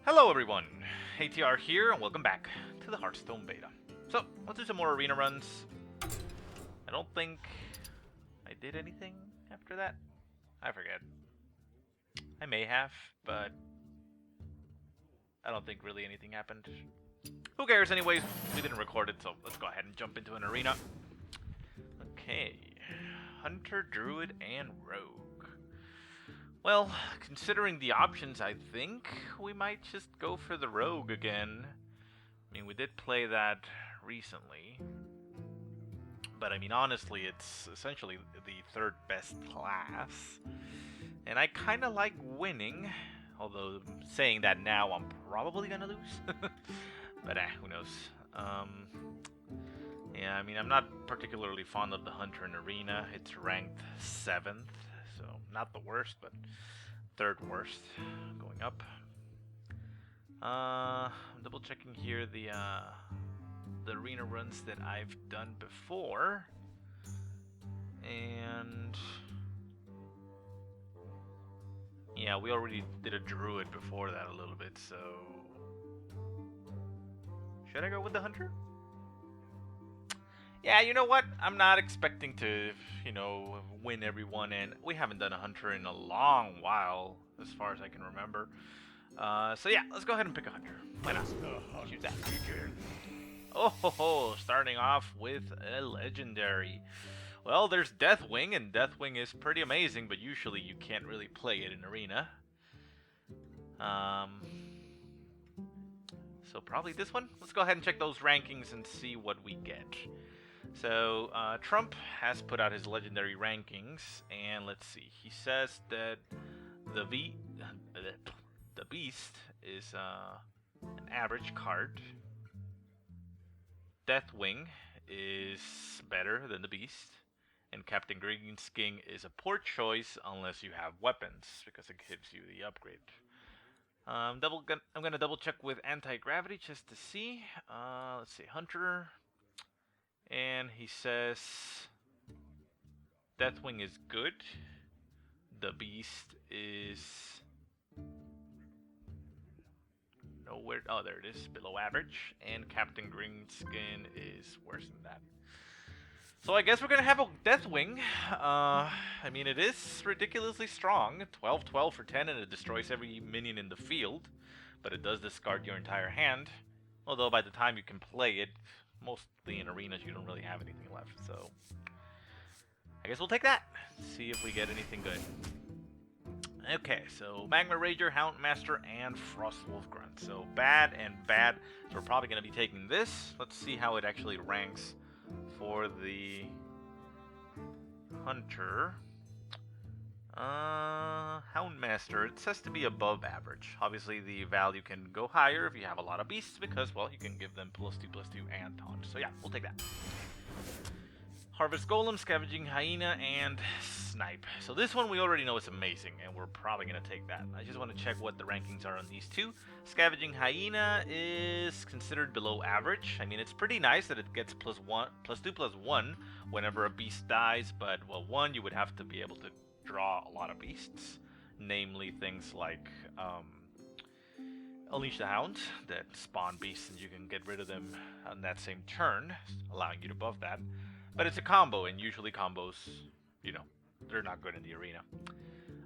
Hello everyone, ATR here, and welcome back to the Hearthstone Beta. So, let's do some more arena runs. I don't think I did anything after that. I forget. I may have, but I don't think really anything happened. Who cares anyways, we didn't record it, so let's go ahead and jump into an arena. Okay, Hunter, Druid, and Rogue. Well, considering the options, I think we might just go for the Rogue again. I mean, we did play that recently. But I mean, honestly, it's essentially the third best class. And I kind of like winning. Although, saying that now, I'm probably going to lose. But who knows. Yeah, I mean, I'm not particularly fond of the Hunter in Arena. It's ranked 7th. So, not the worst, but third worst, going up. I'm double checking here the arena runs that I've done before, and yeah, we already did a Druid before that a little bit. So, should I go with the Hunter? Yeah, you know what? I'm not expecting to, win everyone, and we haven't done a Hunter in a long while, as far as I can remember. So yeah, let's go ahead and pick a Hunter. Why not? Choose that. Oh, starting off with a Legendary. Well, there's Deathwing, and Deathwing is pretty amazing, but usually you can't really play it in Arena. So probably this one. Let's go ahead and check those rankings and see what we get. So, Trump has put out his legendary rankings, and let's see. He says that the Beast is an average card. Deathwing is better than the Beast, and Captain Greenskin is a poor choice unless you have weapons, because it gives you the upgrade. I'm gonna double check with anti-gravity just to see. Let's see, Hunter. And he says Deathwing is good. The Beast is nowhere. Oh, there it is, below average. And Captain Greenskin is worse than that. So I guess we're gonna have a Deathwing. I mean, it is ridiculously strong. 12/12 for 10, and it destroys every minion in the field. But it does discard your entire hand. Although by the time you can play it, mostly in arenas, you don't really have anything left, so I guess we'll take that. See if we get anything good. Okay, so Magma Rager, Houndmaster, and Frostwolf Grunt. So bad and bad. So we're probably going to be taking this. Let's see how it actually ranks for the Hunter. Houndmaster, it says to be above average. Obviously, the value can go higher if you have a lot of beasts, because, well, you can give them +2/+2 and taunt. So yeah, we'll take that. Harvest Golem, Scavenging Hyena, and Snipe. So this one we already know is amazing, and we're probably going to take that. I just want to check what the rankings are on these two. Scavenging Hyena is considered below average. I mean, it's pretty nice that it gets +2/+1 whenever a beast dies, but, well, one, you would have to be able to draw a lot of beasts, namely things like Unleash the Hound that spawn beasts, and you can get rid of them on that same turn, allowing you to buff that. But it's a combo, and usually combos, they're not good in the arena.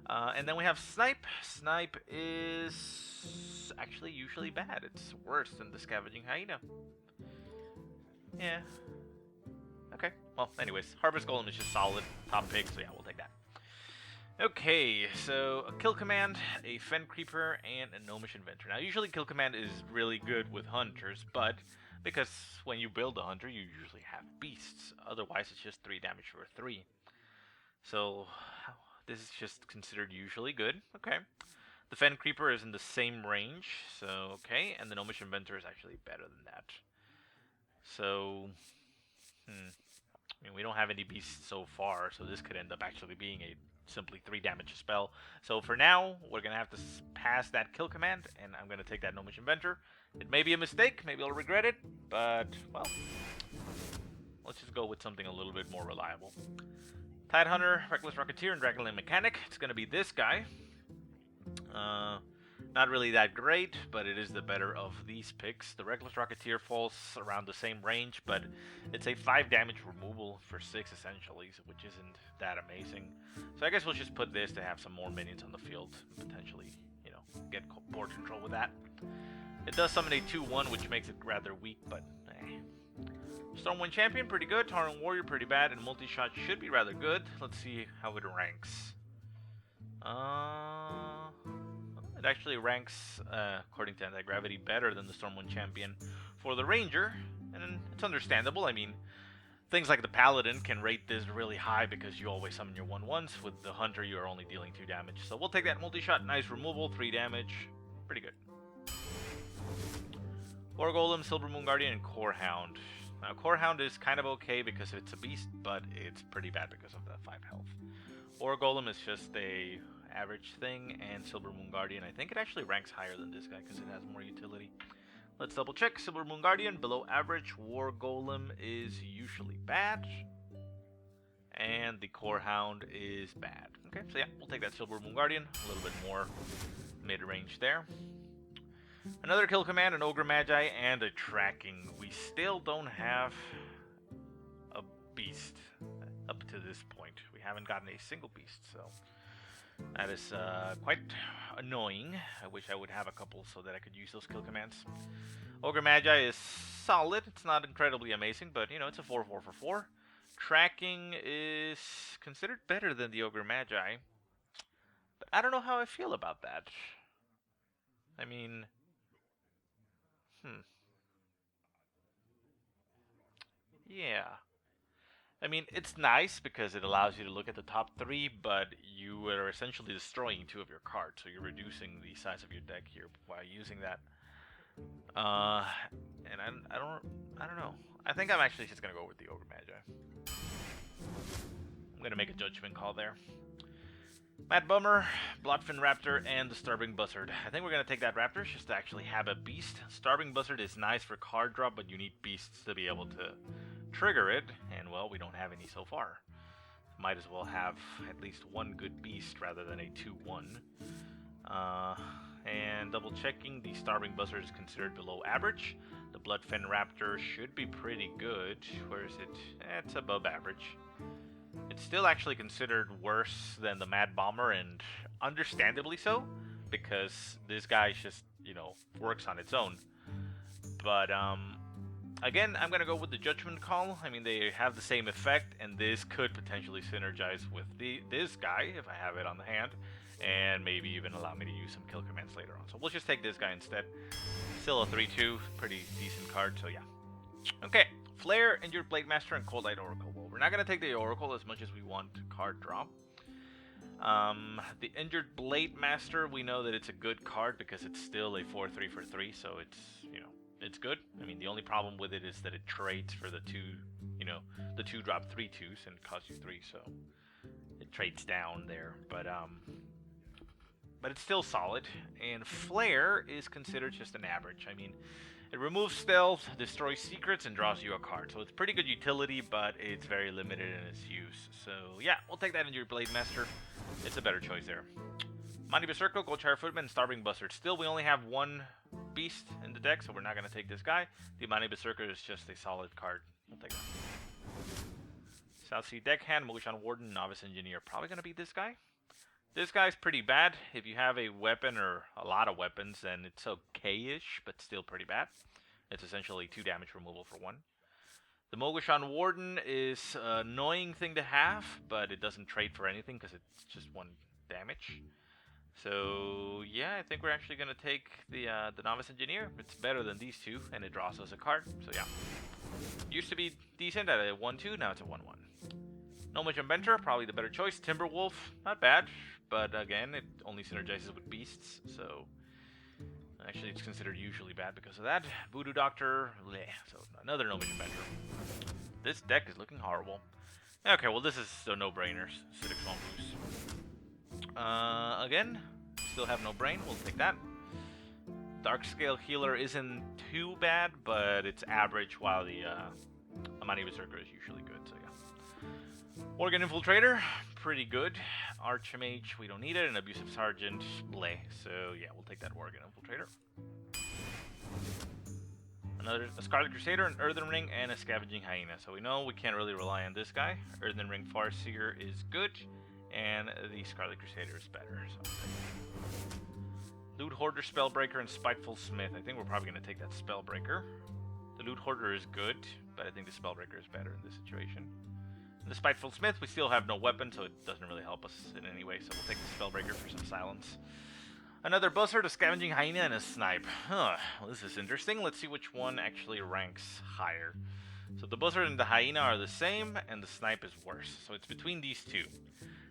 And then we have Snipe. Snipe is actually usually bad. It's worse than the Scavenging Hyena. Yeah. Okay. Well, anyways, Harvest Golem is just solid top pick, so yeah, we'll take that. Okay, so a Kill Command, a Fen Creeper, and a Gnomish Inventor. Now, usually Kill Command is really good with Hunters, but because when you build a Hunter, you usually have Beasts. Otherwise, it's just 3 damage for 3. So, this is just considered usually good. Okay. The Fen Creeper is in the same range, so okay. And the Gnomish Inventor is actually better than that. So, I mean, we don't have any beasts so far, so this could end up actually being a simply 3 damage spell. So for now, we're going to have to pass that Kill Command, and I'm going to take that Gnomish Inventor. It may be a mistake, maybe I'll regret it, but, well, let's just go with something a little bit more reliable. Tidehunter, Reckless Rocketeer, and Dragonlane Mechanic. It's going to be this guy. Not really that great, but it is the better of these picks. The Reckless Rocketeer falls around the same range, but it's a 5 damage removal for 6 essentially, which isn't that amazing. So I guess we'll just put this to have some more minions on the field, and potentially, you know, get board control with that. It does summon a 2-1, which makes it rather weak, but Stormwind Champion, pretty good. Tauren Warrior, pretty bad. And Multi-Shot should be rather good. Let's see how it ranks. It actually ranks, according to Anti-Gravity, better than the Stormwind Champion for the Ranger. And it's understandable. I mean, things like the Paladin can rate this really high because you always summon your 1/1s. With the Hunter, you are only dealing 2 damage. So we'll take that Multi-Shot. Nice removal, 3 damage. Pretty good. War Golem, Silver Moon Guardian, and Core Hound. Now, Core Hound is kind of okay because it's a beast, but it's pretty bad because of the 5 health. War Golem is just a average thing, and Silver Moon Guardian, I think it actually ranks higher than this guy because it has more utility. Let's double check. Silver Moon Guardian, below average. War Golem is usually bad. And the Core Hound is bad. Okay, so yeah, we'll take that Silver Moon Guardian. A little bit more mid-range there. Another kill command, an Ogre Magi, and a tracking. We still don't have a beast up to this point. We haven't gotten a single beast, so that is quite annoying. I wish I would have a couple so that I could use those kill commands. Ogre Magi is solid. It's not incredibly amazing, but, you know, it's a 4/4 for 4. Tracking is considered better than the Ogre Magi, but I don't know how I feel about that. I mean... Yeah. I mean, it's nice because it allows you to look at the top 3, but you are essentially destroying 2 of your cards, so you're reducing the size of your deck here while using that. And I don't know. I think I'm actually just gonna go with the Ogre Magi. I'm gonna make a judgment call there. Mad Bummer, Bloodfin Raptor, and the Starving Buzzard. I think we're going to take that Raptor just to actually have a beast. Starving Buzzard is nice for card drop, but you need beasts to be able to trigger it, and well, we don't have any so far. Might as well have at least one good beast rather than a 2/1. And double checking, the Starving Buzzard is considered below average. The Bloodfin Raptor should be pretty good. Where is it? It's above average. It's still actually considered worse than the Mad Bomber, and understandably so, because this guy just, you know, works on its own. But, again, I'm going to go with the Judgment Call. I mean, they have the same effect, and this could potentially synergize with this guy, if I have it on the hand, and maybe even allow me to use some kill commands later on. So we'll just take this guy instead. Still a 3/2, pretty decent card, so yeah. Okay, Flare, Injured Blade Master, and Cold Light Oracle. Well, we're not going to take the Oracle as much as we want card drop. The Injured Blade Master, we know that it's a good card because it's still a 4/3 for 3, so it's, you know, it's good. I mean, the only problem with it is that it trades for the 2, you know, the 2-drop 3/2s and costs you 3, so it trades down there, but it's still solid. And Flare is considered just an average. I mean, it removes stealth, destroys secrets, and draws you a card. So it's pretty good utility, but it's very limited in its use. So yeah, we'll take that into your Blade Master. It's a better choice there. Monty Berserker, Goldshire Footman, and Starving Buzzard. Still, we only have one beast in the deck, so we're not going to take this guy. The Monty Berserker is just a solid card. We'll take that. South Sea Deckhand, Motion Warden, Novice Engineer. Probably going to be this guy. This guy's pretty bad. If you have a weapon or a lot of weapons, then it's okay-ish, but still pretty bad. It's essentially 2 damage removal for 1. The Mogashan Warden is an annoying thing to have, but it doesn't trade for anything because it's just 1 damage. So yeah, I think we're actually going to take the Novice Engineer. It's better than these 2, and it draws us a card. So yeah, used to be decent at a 1/2, now it's a 1/1. Gnomish Inventor, probably the better choice. Timberwolf, not bad, but again, it only synergizes with beasts, so actually it's considered usually bad because of that. Voodoo Doctor, bleh, so another Gnomish Inventor. This deck is looking horrible. Okay, well this is a no-brainer. Acidic Swamp Boost. Again, still have no brain, we'll take that. Darkscale Healer isn't too bad, but it's average, while the Amani Berserker is usually good, so yeah. Organ Infiltrator, pretty good. Archmage, we don't need it. An Abusive Sergeant, bleh. So yeah, we'll take that Worgen Infiltrator. A Scarlet Crusader, an Earthen Ring, and a Scavenging Hyena. So we know we can't really rely on this guy. Earthen Ring Farseer is good, and the Scarlet Crusader is better. So Loot Hoarder, Spellbreaker, and Spiteful Smith. I think we're probably going to take that Spellbreaker. The Loot Hoarder is good, but I think the Spellbreaker is better in this situation. The Spiteful Smith, we still have no weapon, so it doesn't really help us in any way, so we'll take the Spellbreaker for some silence. Another Buzzard, a Scavenging Hyena, and a Snipe. Well, this is interesting. Let's see which one actually ranks higher. So the Buzzard and the Hyena are the same, and the Snipe is worse. So it's between these two.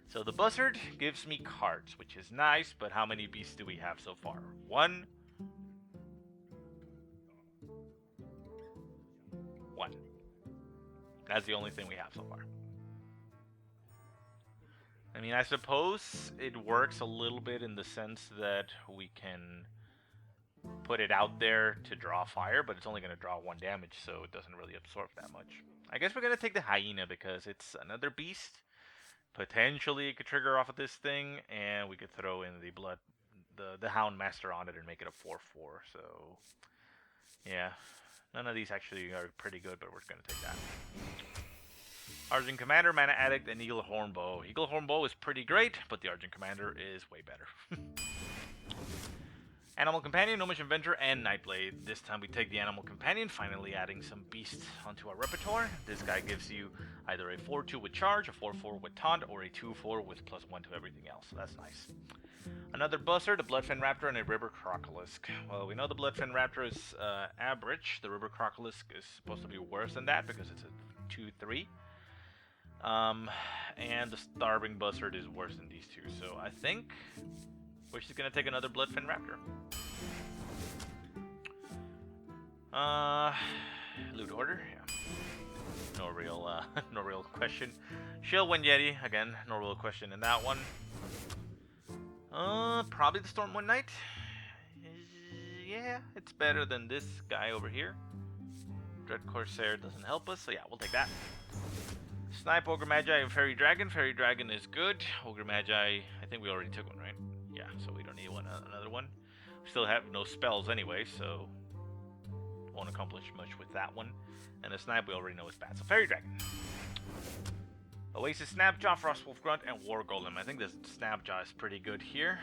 So the Buzzard gives me cards, which is nice, but how many beasts do we have so far? 1. 1. That's the only thing we have so far. I mean, I suppose it works a little bit in the sense that we can put it out there to draw fire, but it's only going to draw 1 damage, so it doesn't really absorb that much. I guess we're going to take the Hyena because it's another beast. Potentially it could trigger off of this thing, and we could throw in the Hound Master on it and make it a 4/4. So, yeah. None of these actually are pretty good, but we're going to take that. Argent Commander, Mana Addict, and Eagle Hornbow. Eagle Hornbow is pretty great, but the Argent Commander is way better. Animal Companion, Gnomish Inventor, and Nightblade. This time we take the Animal Companion, finally adding some beasts onto our repertoire. This guy gives you either a 4/2 with Charge, a 4/4 with Taunt, or a 2/4 with +1 to everything else, so that's nice. Another Buzzard, a Bloodfen Raptor, and a River Crocolisk. Well, we know the Bloodfen Raptor is average. The River Crocolisk is supposed to be worse than that because it's a 2/3. And the Starving Buzzard is worse than these two, so I think we're just gonna take another Bloodfen Raptor. Loot Order, yeah. No real question. Shellwind Yeti, again, no real question in that one. Probably the Stormwind Knight. Yeah, it's better than this guy over here. Dread Corsair doesn't help us, so yeah, we'll take that. Snipe, Ogre Magi, and Fairy Dragon. Fairy Dragon is good. Ogre Magi, I think we already took one, right? Yeah, so we don't need another one. We still have no spells anyway, so won't accomplish much with that one. And the Snipe we already know is bad, so Fairy Dragon. Oasis Snapjaw, Frostwolf Grunt, and War Golem. I think this Snapjaw is pretty good here.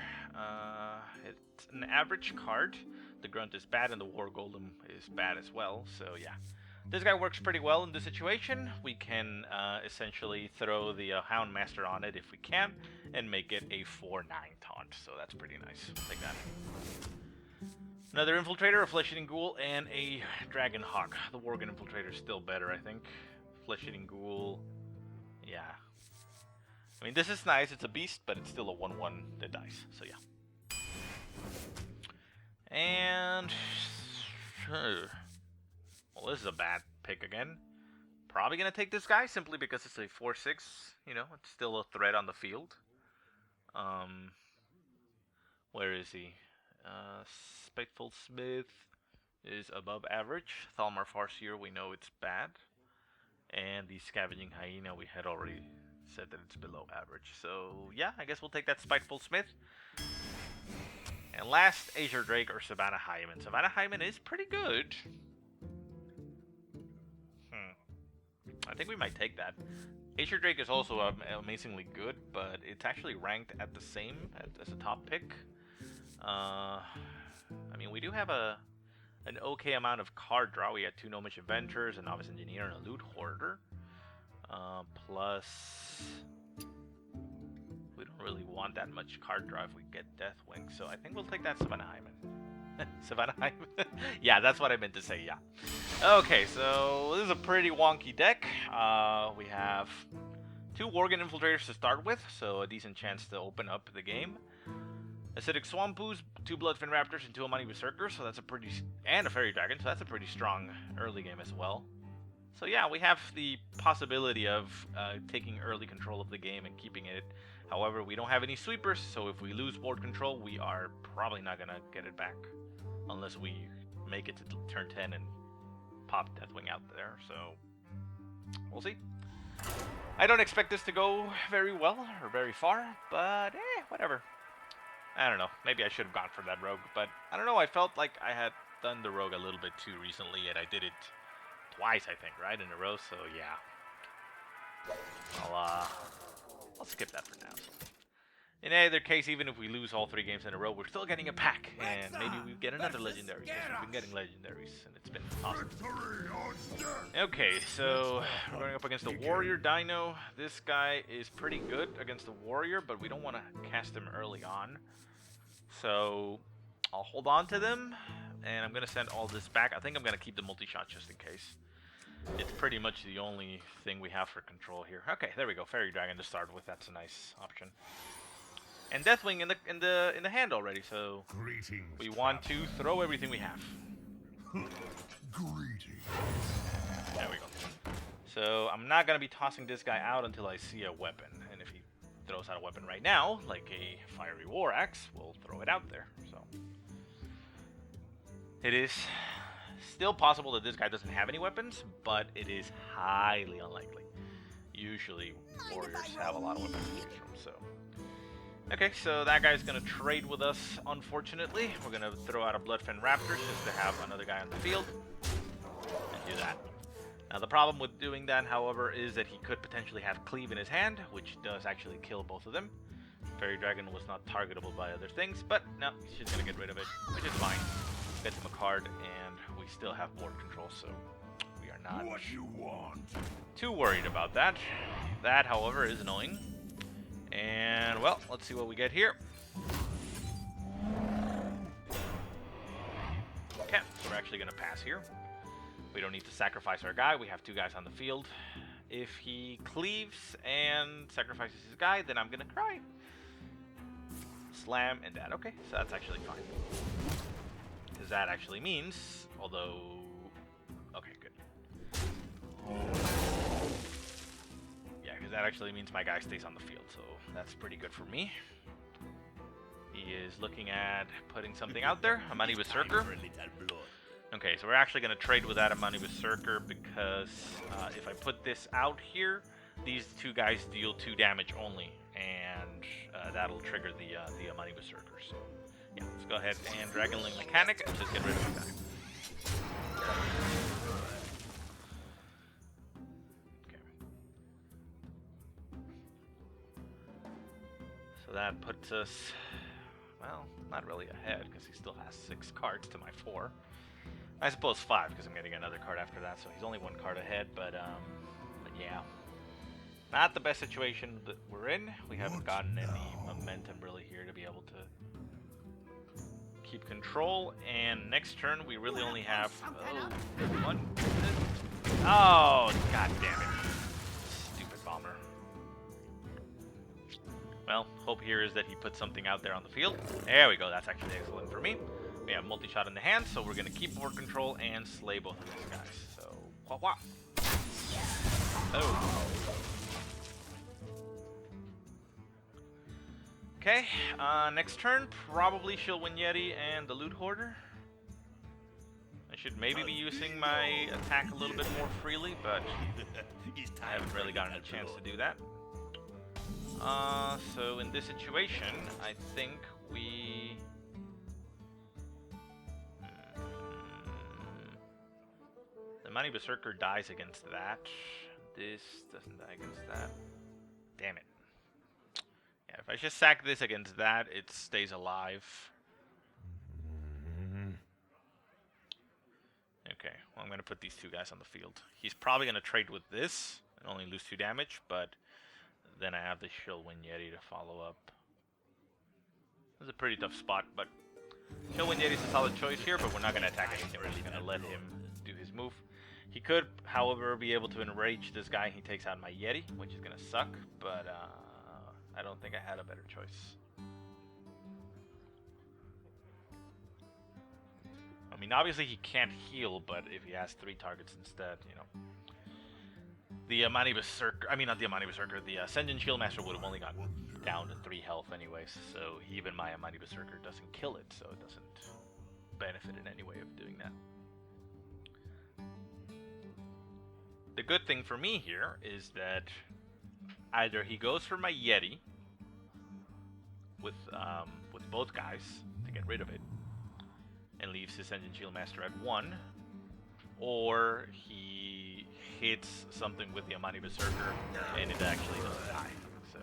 It's an average card. The Grunt is bad, and the War Golem is bad as well, so yeah. This guy works pretty well in this situation. We can essentially throw the Hound Master on it if we can, and make it a 4/9 taunt, so that's pretty nice. Like that. Another Infiltrator, a Flesh-Eating Ghoul, and a Dragon Hawk. The Worgen Infiltrator is still better, I think. Flesh-Eating Ghoul, yeah. I mean, this is nice, it's a beast, but it's still a 1/1 that dies, so yeah. And well, this is a bad pick again. Probably gonna take this guy simply because it's a 4/6. You know, it's still a threat on the field. Where is he? Spiteful Smith is above average. Thalmor Farseer, we know it's bad. And the Scavenging Hyena, we had already said that it's below average. So yeah, I guess we'll take that Spiteful Smith. And last, Azure Drake or Savannah Hyman. Savannah Hyman is pretty good. I think we might take that. Azure Drake is also amazingly good, but it's actually ranked at the same as a top pick. I mean, we do have an okay amount of card draw. We had 2 Gnomish Inventors, a Novice Engineer, and a Loot Hoarder. Plus, we don't really want that much card draw if we get Deathwing, so I think we'll take that Savannah Hyman. Savannah Hyman? Yeah, that's what I meant to say, yeah. Okay, so this is a pretty wonky deck. We have 2 Worgen Infiltrators to start with, so a decent chance to open up the game. Acidic Swampoos, 2 Bloodfen Raptors, and 2 Amani Berserkers, so that's a pretty... and a Fairy Dragon, so that's a pretty strong early game as well. So yeah, we have the possibility of taking early control of the game and keeping it. However, we don't have any sweepers, so if we lose board control, we are probably not going to get it back. Unless we make it to turn 10 and pop Deathwing out there, so we'll see. I don't expect this to go very well or very far, but whatever. I don't know. Maybe I should have gone for that rogue, but I don't know. I felt like I had done the rogue a little bit too recently, and I did it twice, I think, right, in a row. So yeah, I'll skip that for now. So. In either case, even if we lose all 3 games in a row, we're still getting a pack, and maybe we get another legendary. Because we've been getting legendaries, and it's been awesome. Okay, so we're going up against the warrior dino. This guy is pretty good against the warrior, but we don't want to cast him early on. So I'll hold on to them, and I'm going to send all this back. I think I'm going to keep the multi-shot just in case. It's pretty much the only thing we have for control here. Okay, there we go. Fairy Dragon to start with. That's a nice option. And Deathwing in the hand already, so we want to throw everything we have. Greetings. There we go. So I'm not gonna be tossing this guy out until I see a weapon, and if he throws out a weapon right now, like a fiery war axe, we'll throw it out there. So it is still possible that this guy doesn't have any weapons, but it is highly unlikely. Usually warriors have a lot of weapons to choose from, so. Okay, so that guy's gonna trade with us, unfortunately. We're gonna throw out a Bloodfen Raptors just to have another guy on the field. And do that. Now the problem with doing that, however, is that he could potentially have Cleave in his hand, which does actually kill both of them. Fairy Dragon was not targetable by other things, but no, he's just gonna get rid of it, which is fine. Get him a card, and we still have board control, so we are not too worried about that. That, however, is annoying. And, well, let's see what we get here. Okay, so we're actually going to pass here. We don't need to sacrifice our guy. We have 2 guys on the field. If he cleaves and sacrifices his guy, then I'm going to cry. Slam and that. Okay, so that's actually fine. Because that actually means, although... Okay, good. Yeah, because that actually means my guy stays on the field, so that's pretty good for me. He is looking at putting something out there, a Money Berserker. Okay, so we're actually going to trade with that Money Berserker because if I put this out here, these 2 guys deal 2 damage only, and that'll trigger the Money Berserker. So yeah, let's go ahead and Dragonling Mechanic and just get rid of the guy. So that puts us, well, not really ahead, because he still has 6 cards to my 4. I suppose 5, because I'm getting another card after that, so he's only 1 card ahead, but yeah. Not the best situation that we're in. We haven't gotten any momentum really here to be able to keep control, and next turn we really only have, one. Oh, god damn it. Stupid bomber. Well, hope here is that he puts something out there on the field. There we go, that's actually excellent for me. We have multi-shot in the hand, so we're going to keep board control and slay both of these guys. So, wah wah. Oh. Okay, next turn, probably she'll win Yeti and the Loot Hoarder. I should maybe be using my attack a little bit more freely, but I haven't really gotten a chance to do that. So in this situation, I think we... The Money Berserker dies against that. This doesn't die against that. Damn it. Yeah, if I just sack this against that, it stays alive. Okay, well, I'm going to put these 2 guys on the field. He's probably going to trade with this and only lose 2 damage, but then I have the Shillwind Yeti to follow up. This is a pretty tough spot, but Shillwind Yeti's a solid choice here, but we're not going to attack anything. We're just going to let him do his move. He could, however, be able to enrage this guy. He takes out my Yeti, which is going to suck, but I don't think I had a better choice. I mean, obviously he can't heal, but if he has 3 targets instead, you know. The Amani Berserker, I mean not the Amani Berserker, the Ascension Shieldmaster would have only gotten down to 3 health anyways, so even my Amani Berserker doesn't kill it, so it doesn't benefit in any way of doing that. the good thing for me here is that either he goes for my Yeti with both guys to get rid of it and leaves his Engine Shield Master at 1, or he hits something with the Amani Berserker and it actually doesn't die. So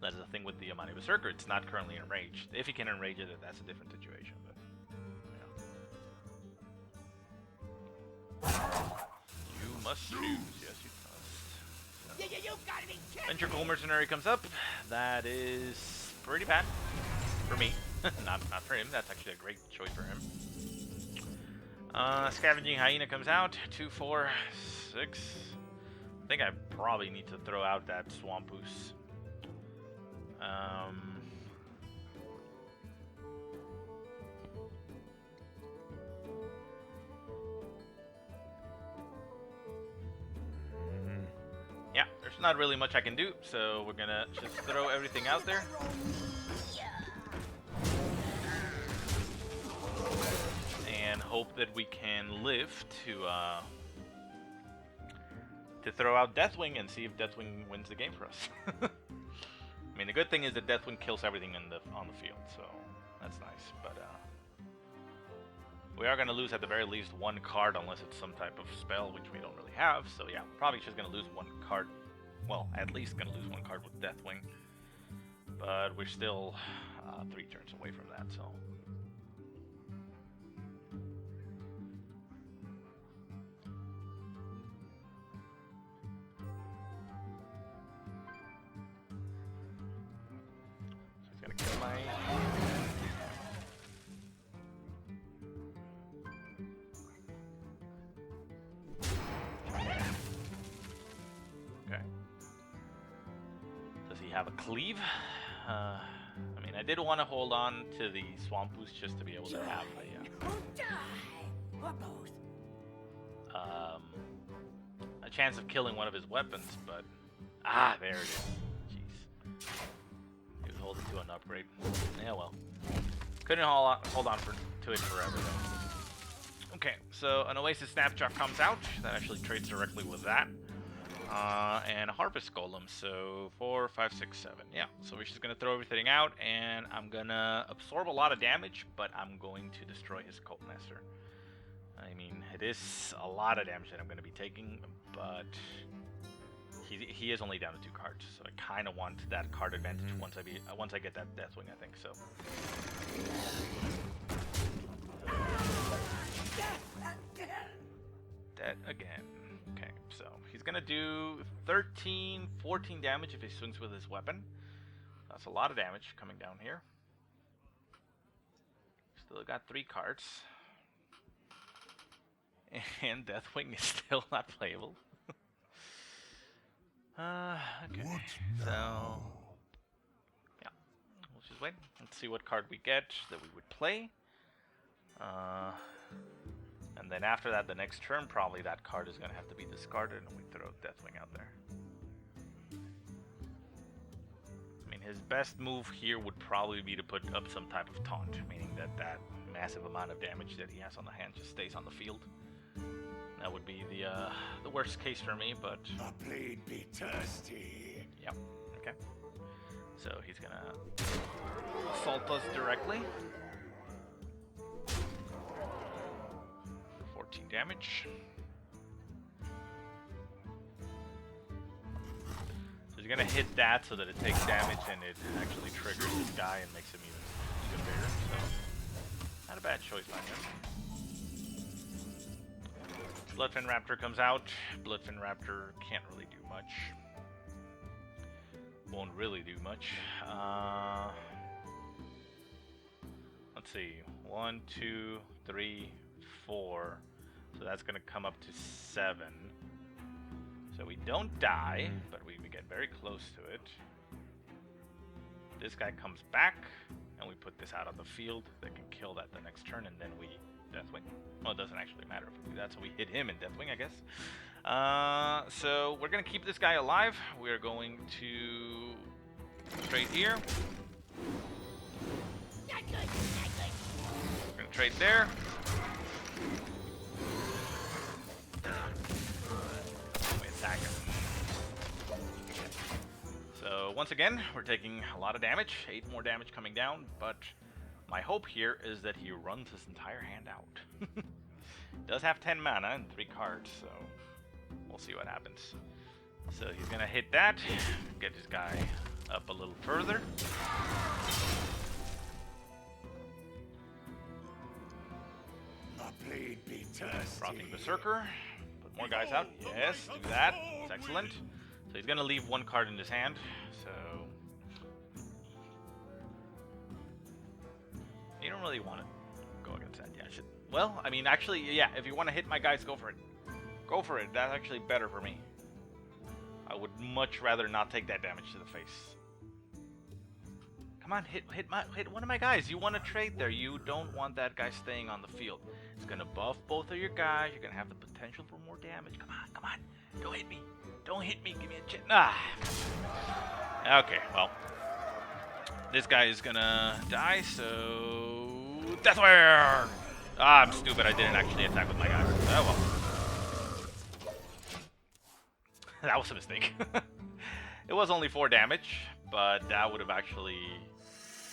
that's the thing with the Amani Berserker, it's not currently enraged. If he can enrage it, that's a different situation. But you must lose, yes you must. So. Ventricle Mercenary comes up. That is pretty bad for me. not for him. That's actually a great choice for him. Scavenging Hyena comes out. 2, 4, 6. I think I probably need to throw out that Swampus. Yeah, there's not really much I can do, so we're gonna just throw everything out there. And hope that we can live to throw out Deathwing and see if Deathwing wins the game for us. I mean, the good thing is that Deathwing kills everything on the field, so that's nice. But we are going to lose at the very least 1 card unless it's some type of spell, which we don't really have. So yeah, probably just going to lose 1 card. Well, at least going to lose 1 card with Deathwing. But we're still 3 turns away from that, so... have a cleave. I mean, I did want to hold on to the Swampus just to be able to have a chance of killing one of his weapons, but there it is. Jeez, he was holding to an upgrade. Yeah, well, couldn't hold on to it forever though. Okay, so an Oasis Snapshot comes out. That actually trades directly with that. And a Harvest Golem, so 4, 5, 6, 7. Yeah, so we're just going to throw everything out, and I'm going to absorb a lot of damage, but I'm going to destroy his Cult Master. I mean, it is a lot of damage that I'm going to be taking, but he is only down to 2 cards, so I kind of want that card advantage once I get that Deathwing, I think, so. Dead again. Okay, so he's gonna do 13, 14 damage if he swings with his weapon. That's a lot of damage coming down here. Still got 3 cards. And Deathwing is still not playable. Okay, so... yeah, we'll just wait. Let's see what card we get that we would play. And then after that, the next turn, probably that card is going to have to be discarded, and we throw Deathwing out there. I mean, his best move here would probably be to put up some type of taunt, meaning that that massive amount of damage that he has on the hand just stays on the field. That would be the worst case for me, but... the blade be thirsty. Yep, okay. So he's going to assault us directly. 14 damage. So he's gonna hit that so that it takes damage and it actually triggers this guy and makes him even bigger. So not a bad choice by him. Bloodfin Raptor comes out. Bloodfin Raptor can't really do much. Won't really do much. Let's see. 1, 2, 3, 4. So that's going to come up to 7. So we don't die, but we get very close to it. This guy comes back, and we put this out on the field. They can kill that the next turn, and then we Deathwing. Well, it doesn't actually matter if we do that, so we hit him in Deathwing, I guess. So we're going to keep this guy alive. We're going to trade here. We're going to trade there. So once again, we're taking a lot of damage, 8 more damage coming down, but my hope here is that he runs his entire hand out. Does have 10 mana and 3 cards, so we'll see what happens. So he's gonna hit that, get this guy up a little further. My blade be thirsty. Frothing Berserker. Put more guys out. Yes, do that. It's excellent. So he's gonna leave 1 card in his hand. So you don't really want to go against that. Yeah, I should. Well, I mean, actually, yeah. If you want to hit my guys, go for it. Go for it. That's actually better for me. I would much rather not take that damage to the face. Come on, hit one of my guys. You want to trade there. You don't want that guy staying on the field. It's gonna buff both of your guys. You're gonna have the potential for more damage. Come on, come on. Don't hit me. Don't hit me. Give me a chance. Ah. Okay, well. This guy is gonna die, so... Deathwing! Ah, I'm stupid. I didn't actually attack with my guys. Oh, well. That was a mistake. It was only 4 damage, but that would have actually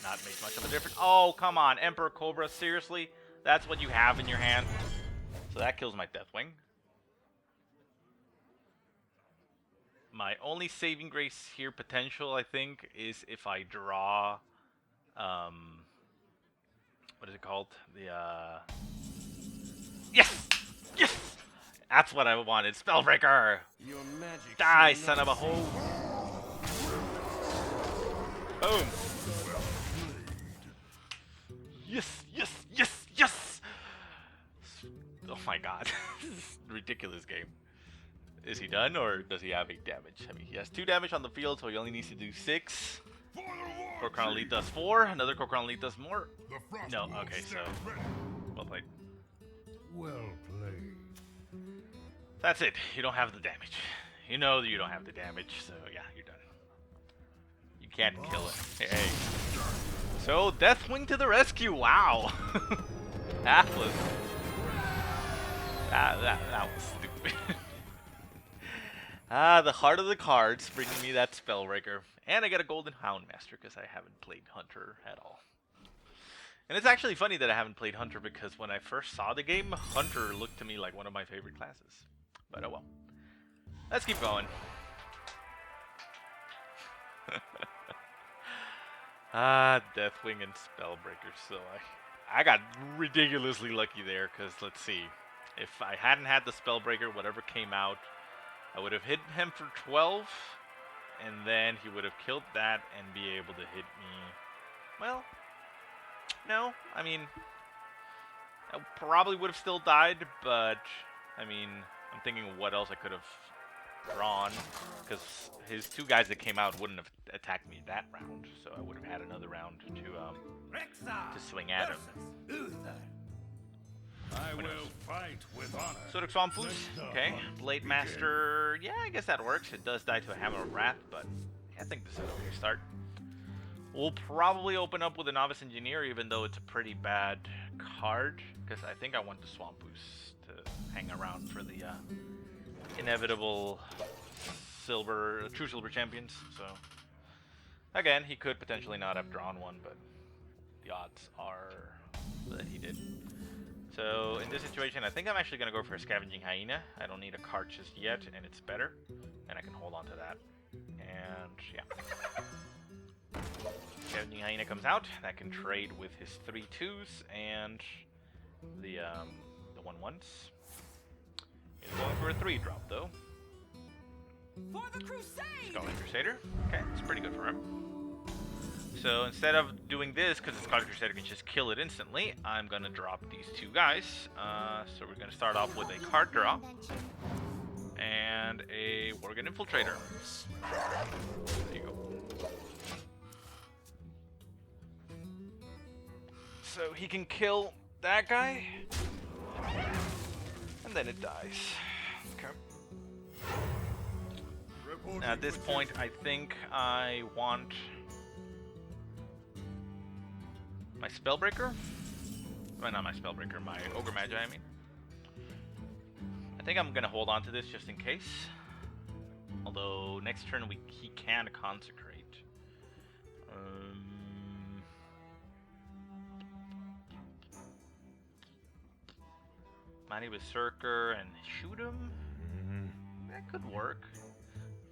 not made much of a difference. Oh, come on. Emperor Cobra, seriously? That's what you have in your hand? So that kills my Deathwing. My only saving grace here potential, I think, is if I draw, what is it called? Yes! Yes! That's what I wanted. Spellbreaker! Your magic Die, son of a hoe! Boom! Yes! Yes! Yes! Yes! Oh my god. This is a ridiculous game. Is he done, or does he have 8 damage? I mean, he has 2 damage on the field, so he only needs to do 6. Corcoran Elite does 4. Another Corcoran Elite does more. No, okay, so... Well played. Well played. That's it. You don't have the damage. You know that you don't have the damage, so yeah, you're done. You can't kill it. Hey. So, Deathwing to the rescue. Wow. That was... That was stupid. The heart of the cards bringing me that Spellbreaker. And I get a Golden Houndmaster because I haven't played Hunter at all. And it's actually funny that I haven't played Hunter because when I first saw the game, Hunter looked to me like one of my favorite classes. But oh well. Let's keep going. Deathwing and Spellbreaker. So I got ridiculously lucky there because let's see. If I hadn't had the Spellbreaker, whatever came out, I would have hit him for 12, and then he would have killed that and be able to hit me. Well, no, I mean, I probably would have still died, but, I mean, I'm thinking what else I could have drawn, because his 2 guys that came out wouldn't have attacked me that round, so I would have had another round to swing at him. I will fight with honor. Sodic Swampus, okay. Blade Master, yeah, I guess that works. It does die to a Hammer of Wrath, but yeah, I think this is an okay start. We'll probably open up with a Novice Engineer, even though it's a pretty bad card, because I think I want the Swampus to hang around for the inevitable True Silver Champions. So, again, he could potentially not have drawn one, but the odds are that he did. So, in this situation, I think I'm actually going to go for a Scavenging Hyena. I don't need a card just yet, and it's better. And I can hold on to that. And, yeah. Scavenging Hyena comes out. That can trade with his 3 2s and the 1 1s. He's going for a 3-drop, though. For the Crusade! Scarlet Crusader. Okay, it's pretty good for him. So instead of doing this, because the Scarlet Crusader can just kill it instantly, I'm going to drop these 2 guys. So we're going to start off with a card draw. And a Worgen Infiltrator. There you go. So he can kill that guy. And then it dies. Okay. Now at this point, I think I want my Spellbreaker? Well, not my Spellbreaker, my Ogre Magi, I mean. I think I'm gonna hold on to this just in case. Although, next turn he can Consecrate. Mighty Berserker and shoot him? That could work.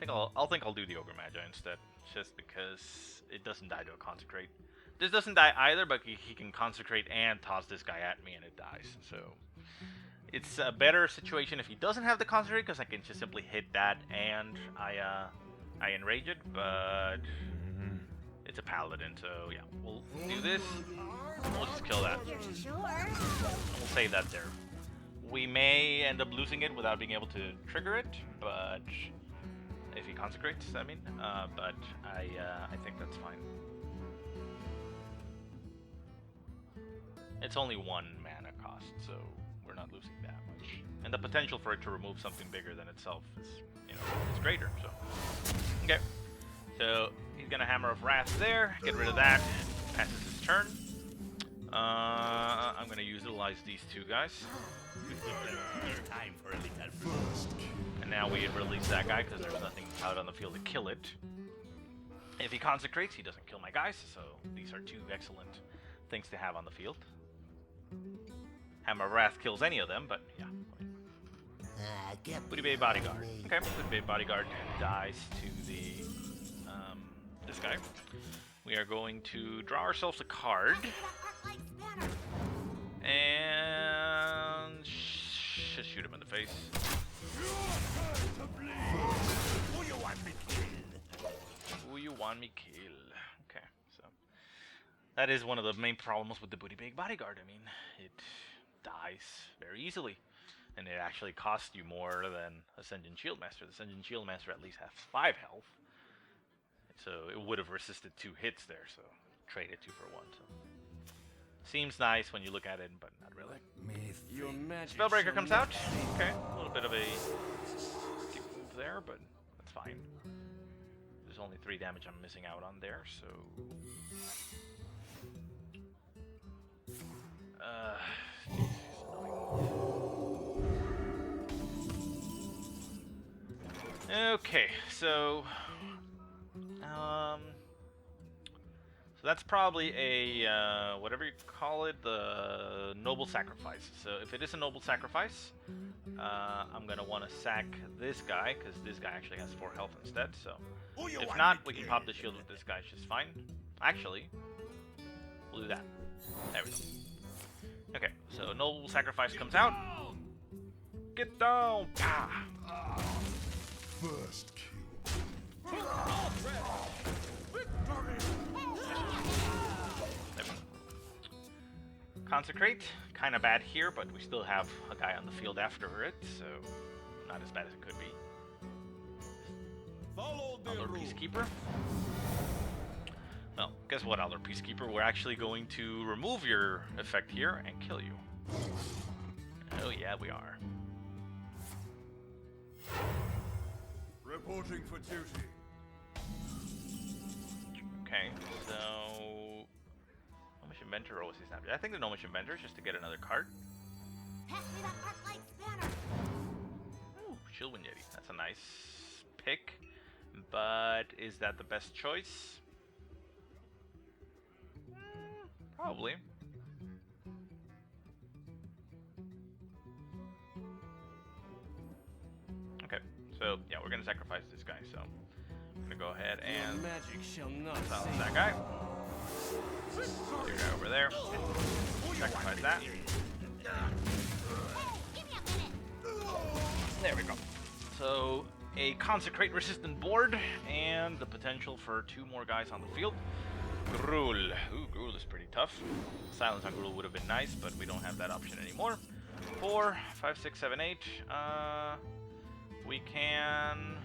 I'll do the Ogre Magi instead, just because it doesn't die to a Consecrate. This doesn't die either, but he can Consecrate and toss this guy at me and it dies. So it's a better situation if he doesn't have the Consecrate, because I can just simply hit that and I enrage it, but it's a Paladin, so yeah, we'll do this. We'll just kill that. We'll save that there. We may end up losing it without being able to trigger it, but if he consecrates, I mean. But I think that's fine. It's only 1 mana cost, so we're not losing that much. And the potential for it to remove something bigger than itself is, is greater. So, okay. So he's gonna Hammer of Wrath there. Get rid of that. Passes his turn. I'm gonna utilize these 2 guys. Time for a little first. And now we release that guy because there's nothing out on the field to kill it. If he consecrates, he doesn't kill my guys, so these are 2 excellent things to have on the field. Hammer of Wrath kills any of them, but yeah. Booty Bay Bodyguard. Okay, Booty Bay Bodyguard dies to the this guy. We are going to draw ourselves a card. And just shoot him in the face. Who you want me killed? Who you want me kill? Okay, so that is one of the main problems with the Booty Big Bodyguard. I mean, it dies very easily, and it actually costs you more than Ascension Shieldmaster. The Ascension Shieldmaster at least has 5 health, so it would have resisted 2 hits there. So trade it 2 for 1. So. Seems nice when you look at it, but not really. Your magic Spellbreaker comes out. Okay, a little bit of a skip move there, but that's fine. There's only 3 damage I'm missing out on there, so... Okay, so... So that's probably a, whatever you call it, the Noble Sacrifice. So if it is a Noble Sacrifice, I'm going to want to sack this guy, because this guy actually has 4 health instead. So if not, we can pop the shield with this guy just fine. Actually, we'll do that. There we go. Okay, so Noble Sacrifice comes out. Get down! Pah! First kill. Consecrate, kind of bad here, but we still have a guy on the field after it, so not as bad as it could be. Elder Peacekeeper. Well, guess what, Elder Peacekeeper? We're actually going to remove your effect here and kill you. Oh yeah, we are. Reporting for duty. Okay, so... Gnomish Inventor always is not. I think the Gnomish Inventor is just to get another card. Pass me that Arclight's banner. Ooh, Shieldwind Yeti. That's a nice pick. But is that the best choice? Probably. Okay, so yeah, we're gonna sacrifice this guy, so I'm gonna go ahead and Magic shall not silence that guy. Your guy over there. Sacrifice that. There we go. So a consecrate resistant board and the potential for 2 more guys on the field. Gruul. Ooh, Gruul is pretty tough. Silence on Gruul would have been nice, but we don't have that option anymore. 4, 5, 6, 7, 8. We can...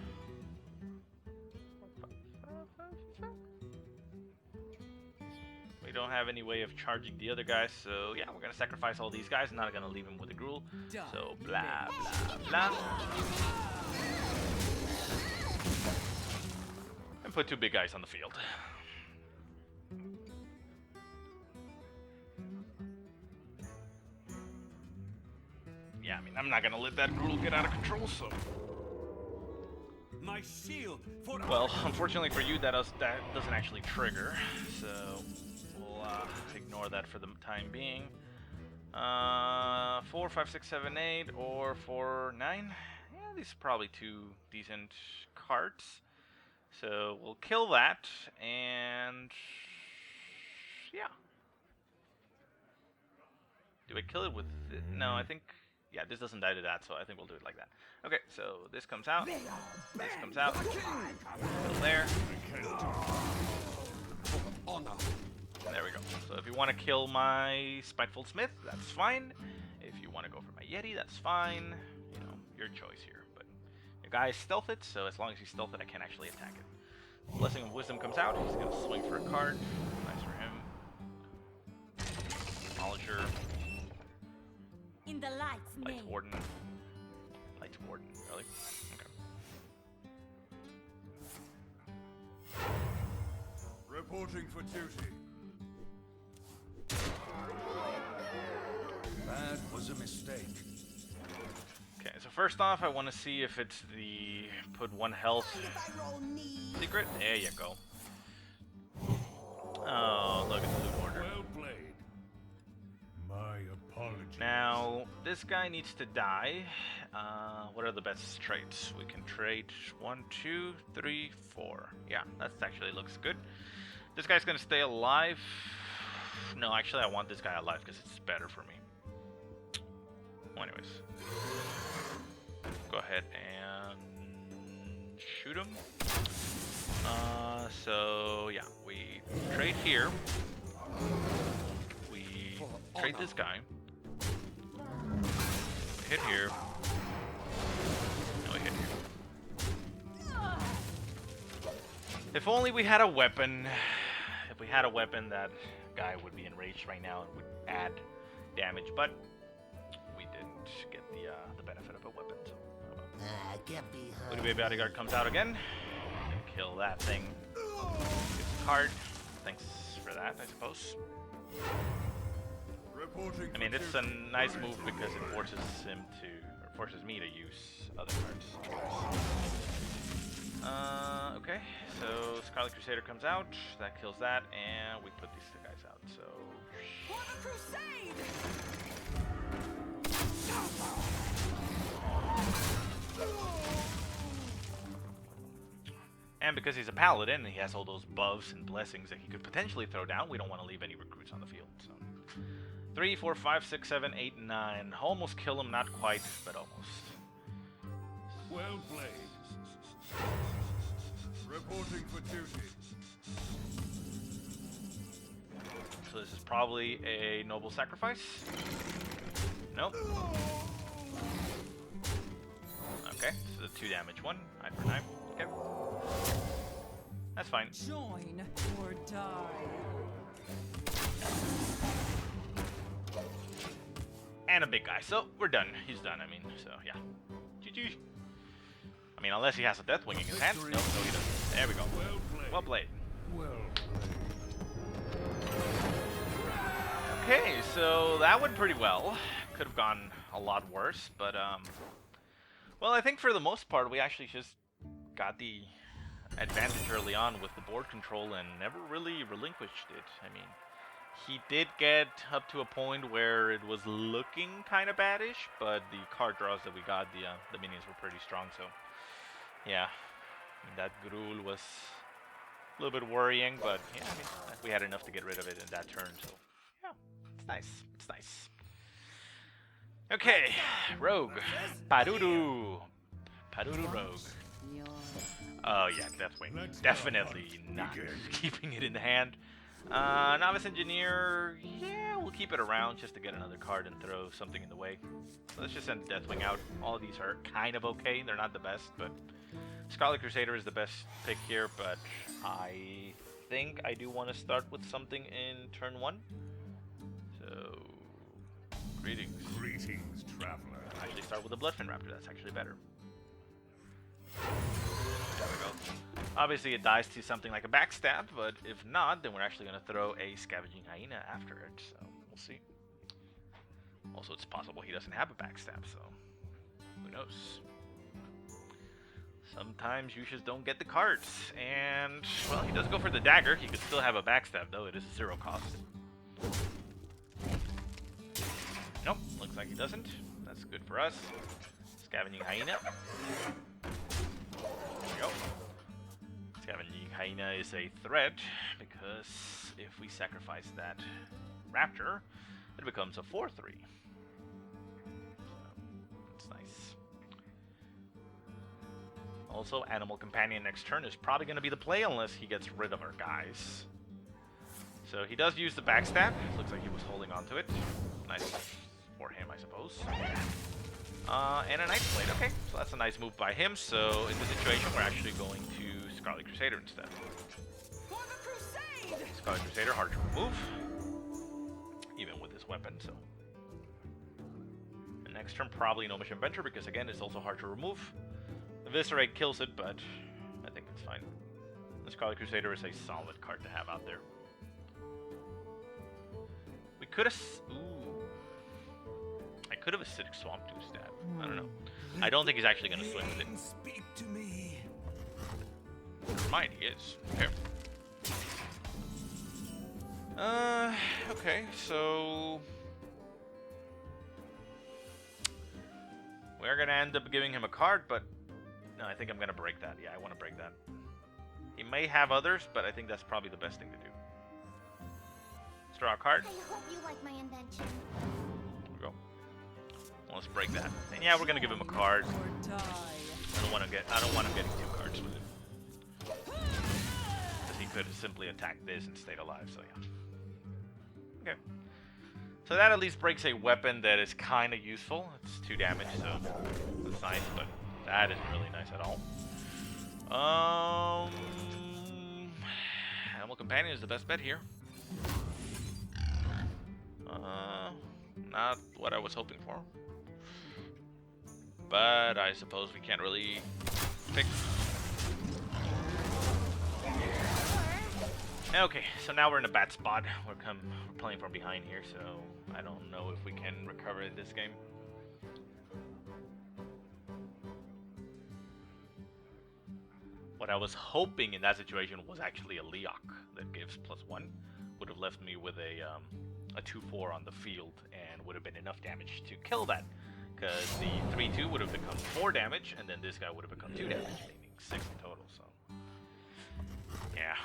We don't have any way of charging the other guys, so yeah, we're gonna sacrifice all these guys. I'm not gonna leave him with a Gruul. So blah, blah, blah. And put 2 big guys on the field. Yeah, I mean, I'm not gonna let that Gruul get out of control, so... my shield for Well, unfortunately for you, that doesn't actually trigger, so we'll ignore that for the time being. 4, 5, 6, 7, 8, or 4, 9. Yeah, these are probably two decent cards. So we'll kill that, and yeah. Do I kill it with? No, I think. Yeah, this doesn't die to that, so I think we'll do it like that. Okay, so this comes out. This comes out. Kill there. There we go. So if you want to kill my Spiteful Smith, that's fine. If you want to go for my Yeti, that's fine. You know, your choice here. But your guy is stealth it, so as long as he's stealth it, I can actually attack it. Blessing of Wisdom comes out. He's going to swing for a card. Nice for him. Demolisher. In the light's Lights name. Warden. Lights Warden, really? Okay. reporting for duty. That was a mistake. Okay, so first off, I want to see if it's the put 1 health secret. There you go. Oh, look at the loot order. Well played. My apologies. Now, this guy needs to die. What are the best traits? We can trade 1, 2, 3, 4. Yeah, that actually looks good. This guy's gonna stay alive. No, actually, I want this guy alive because it's better for me. Well, anyways, go ahead and shoot him. So yeah, we trade here. We trade this guy. We hit here. No, we hit here. If only we had a weapon. If we had a weapon, that guy would be enraged right now and would add damage, but we didn't get the benefit of a weapon. So, Little Baby Bodyguard comes out again. Gonna kill that thing. Gets a card. Thanks for that, I suppose. Reporting I mean, for it's a duty. nice move because it forces him to, or forces me to use other cards. Okay, so Scarlet Crusader comes out, that kills that, and we put these two guys out, so... For the crusade! And because he's a paladin, he has all those buffs and blessings that he could potentially throw down, we don't want to leave any recruits on the field, so... 3, 4, 5, 6, 7, 8, 9. Almost kill him, not quite, but almost. Well played. Reporting for duty. So this is probably a noble sacrifice. Nope. Okay, so the 2 damage one, 9 for 9. Okay. That's fine. Join or die. And a big guy, so we're done. He's done, I mean, so yeah. GG. I mean, unless he has a Deathwing in his hand. Nope, no he doesn't. There we go. Well played. Well played. Well Okay, so that went pretty well. Could have gone a lot worse, but well, I think for the most part we actually just got the advantage early on with the board control and never really relinquished it. I mean, he did get up to a point where it was looking kind of baddish, but the card draws that we got, the minions were pretty strong, so yeah, I mean, that Gruul was a little bit worrying, but yeah, I mean, we had enough to get rid of it in that turn, so yeah, it's nice, it's nice. Okay, Rogue, Paruru Rogue. Oh yeah, Deathwing, definitely not keeping it in the hand. Novice Engineer, yeah, we'll keep it around just to get another card and throw something in the way. So let's just send Deathwing out. All of these are kind of okay, they're not the best, but Scarlet Crusader is the best pick here, but I think I do want to start with something in turn 1. So, greetings. Greetings, traveler. Actually start with the Bloodfin Raptor, that's actually better. There we go. Obviously it dies to something like a backstab, but if not, then we're actually going to throw a Scavenging Hyena after it, so we'll see. Also, it's possible he doesn't have a backstab, so who knows. Sometimes you just don't get the cards. And, well, he does go for the dagger. He could still have a backstab, though. It is a 0 cost. Nope, looks like he doesn't. That's good for us. Scavenging Hyena. There we go. Scavenging Hyena is a threat, because if we sacrifice that Raptor, it becomes a 4-3. That's nice. Also, Animal Companion next turn is probably going to be the play unless he gets rid of our guys. So he does use the backstab. Looks like he was holding on to it. Nice for him, I suppose. And a Knight's Blade. Okay, so that's a nice move by him. So in this situation, we're actually going to Scarlet Crusader instead. For the crusade! Scarlet Crusader, hard to remove. Even with this weapon, so. And next turn, probably no Mission Venture, because again, it's also hard to remove. Eviscerate kills it, but I think it's fine. The Scarlet Crusader is a solid card to have out there. We could have... Ooh. I could have Acidic Swamp to stab. I don't know. I don't think he's actually going to swing with it. Speak to me. Never mind, he is. Okay. Okay, so... We're going to end up giving him a card, but... No, I think I'm going to break that. Yeah, I want to break that. He may have others, but I think that's probably the best thing to do. Let's draw a card. I hope you like my invention. There we go. Well, let's break that. And yeah, we're going to give him a card. Or die. I don't want him getting 2 cards with it. Because he could have simply attacked this and stayed alive, so yeah. Okay. So that at least breaks a weapon that is kind of useful. It's 2 damage, so that's nice, but that isn't really nice at all. Animal Companion is the best bet here. Not what I was hoping for. But I suppose we can't really pick. Okay, so now we're in a bad spot. We're playing from behind here, so I don't know if we can recover this game. What I was hoping in that situation was actually a Leok that gives +1. Would have left me with a 2-4 on the field and would have been enough damage to kill that. Because the 3-2 would have become 4 damage, and then this guy would have become 2 damage, meaning 6 in total, so... Yeah,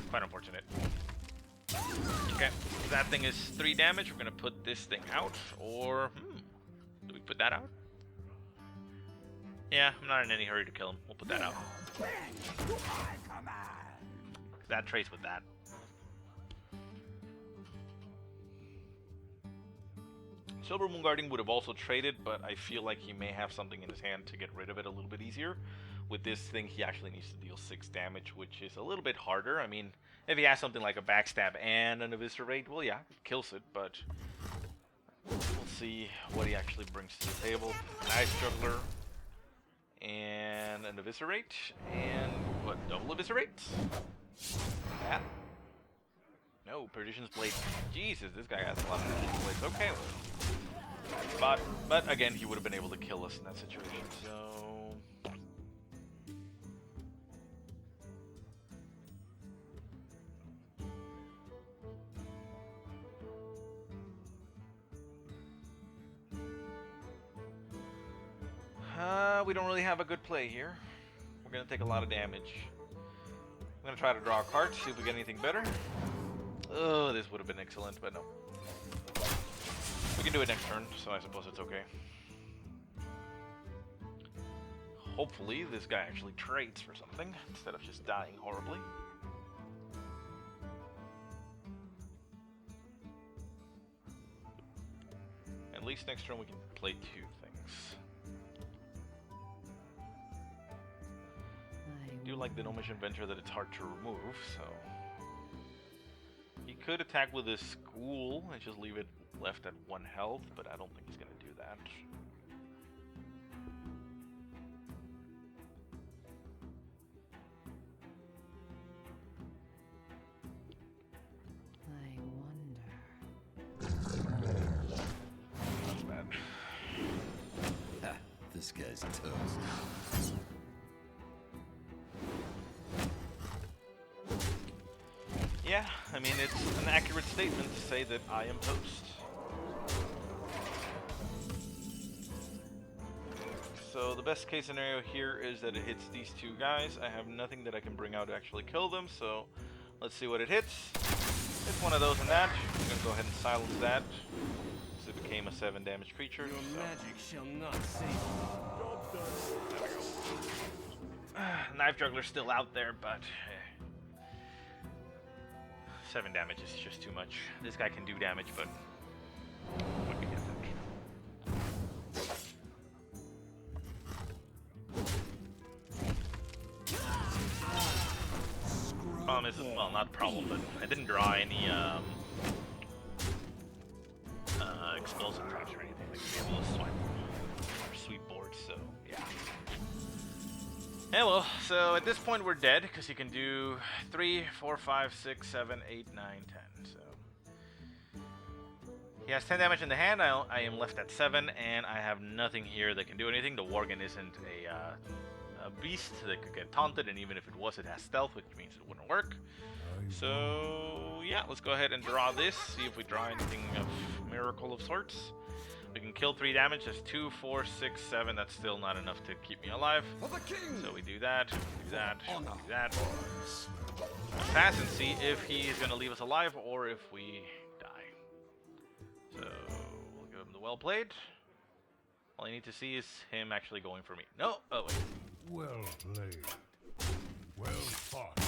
quite unfortunate. Okay, if that thing is 3 damage, we're gonna put this thing out, or... do we put that out? Yeah, I'm not in any hurry to kill him. We'll put that out. That trades with that. Silver Moon Guardian would have also traded, but I feel like he may have something in his hand to get rid of it a little bit easier. With this thing, he actually needs to deal 6 damage, which is a little bit harder. I mean, if he has something like a backstab and an eviscerate, well, yeah, it kills it, but we'll see what he actually brings to the table. Nice juggler. And an eviscerate, and what, double eviscerate? That? No, Perdition's Blade. Jesus, this guy has a lot of Perdition's Blades. Okay. But again, he would have been able to kill us in that situation, so... we don't really have a good play here. We're going to take a lot of damage. I'm going to try to draw a card, see if we get anything better. Oh, this would have been excellent, but no. We can do it next turn, so I suppose it's okay. Hopefully, this guy actually trades for something, instead of just dying horribly. At least next turn we can play 2 things. I do like the No Mission Venture that it's hard to remove, so... He could attack with his School and just leave it left at 1 health, but I don't think he's going to do that. I wonder. That's bad. Ha, this guy's toast. mean, it's an accurate statement to say that I am toast. So the best case scenario here is that it hits these two guys. I have nothing that I can bring out to actually kill them, so let's see what it hits. It's one of those and that. I'm gonna go ahead and silence that. So it became a 7 damage creature. Your So. magic shall not save you. There we go. Knife Juggler's still out there, but 7 damage is just too much. This guy can do damage, but what we get that. Problem is, well, not problem, but I didn't draw any explosive traps or anything like to be able to swipe or sweep boards, so yeah. Yeah, well, so at this point we're dead because he can do 3, 4, 5, 6, 7, 8, 9, 10. So he has 10 damage in the hand. I am left at 7, and I have nothing here that can do anything. The Worgen isn't a beast that could get taunted, and even if it was, it has stealth, which means it wouldn't work. So yeah, let's go ahead and draw this. See if we draw anything of miracle of sorts. We can kill 3 damage. That's 2, 4, 6, 7. That's still not enough to keep me alive. So we do that, we do that, we do that. Pass and see if he is going to leave us alive or if we die. So we'll give him the well played. All I need to see is him actually going for me. No, oh wait. Well played. Well fought.